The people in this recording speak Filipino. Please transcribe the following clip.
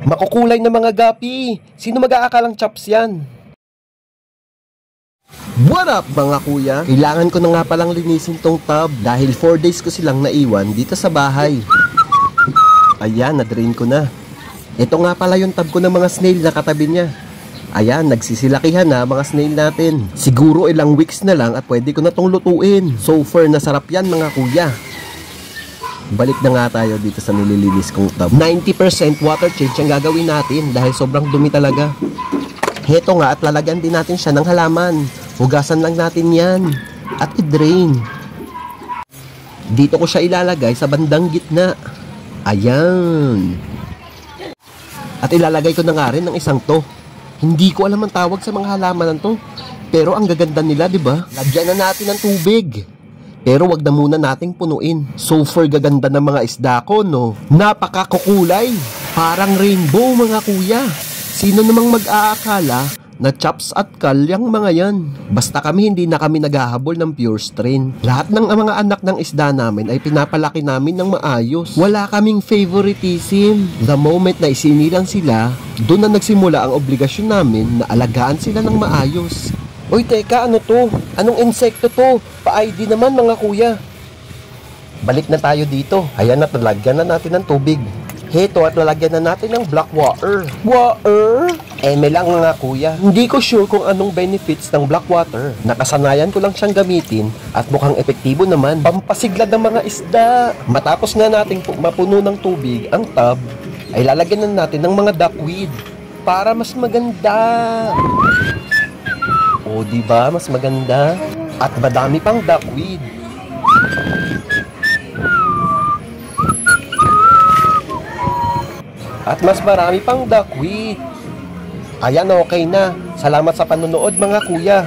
Makukulay na mga gapi. Sino mag-aakalang chops yan? What up mga kuya? Kailangan ko na nga palang linisin tong tub dahil 4 days ko silang naiwan dito sa bahay. Ayan, na-drain ko na. Ito nga pala yung tub ko ng mga snail na katabi niya. Ayan, nagsisilakihan na mga snail natin. Siguro ilang weeks na lang at pwede ko na tong lutuin. So far, nasarap yan mga kuya. Balik na nga tayo dito sa nililinis kong tub. 90% water change ang gagawin natin dahil sobrang dumi talaga. Heto nga at lalagyan din natin siya ng halaman. Hugasan lang natin yan at i-drain. Dito ko siya ilalagay sa bandang gitna. Ayan. At ilalagay ko na nga rin ng isang to. Hindi ko alam ang tawag sa mga halaman to. Pero ang gaganda nila, di ba? Lagyan na natin ng tubig. Pero wag na muna nating punuin. So far gaganda ng mga isda ko, no? Napakakukulay. Parang rainbow mga kuya. Sino namang mag-aakala na chops at kal yung mga yan? Basta kami hindi na kami naghahabol ng pure strain. Lahat ng mga anak ng isda namin ay pinapalaki namin ng maayos. Wala kaming favoritism. The moment na isinilang sila, doon na nagsimula ang obligasyon namin na alagaan sila ng maayos. Uy, teka, ano to? Anong insekto to? Pa-ID naman mga kuya. Balik na tayo dito. Ayan na, talagyan na natin ng tubig. Heto at lalagyan na natin ng black water. Water? Lang mga kuya. Hindi ko sure kung anong benefits ng black water. Nakasanayan ko lang siyang gamitin at mukhang epektibo naman. Pampasiglad ng mga isda. Matapos nga nating mapuno ng tubig ang tub, ay lalagyan na natin ng mga duckweed para mas maganda. O diba, mas maganda. At madami pang duckweed. At mas marami pang duckweed. Ayan, okay na. Salamat sa panonood mga kuya.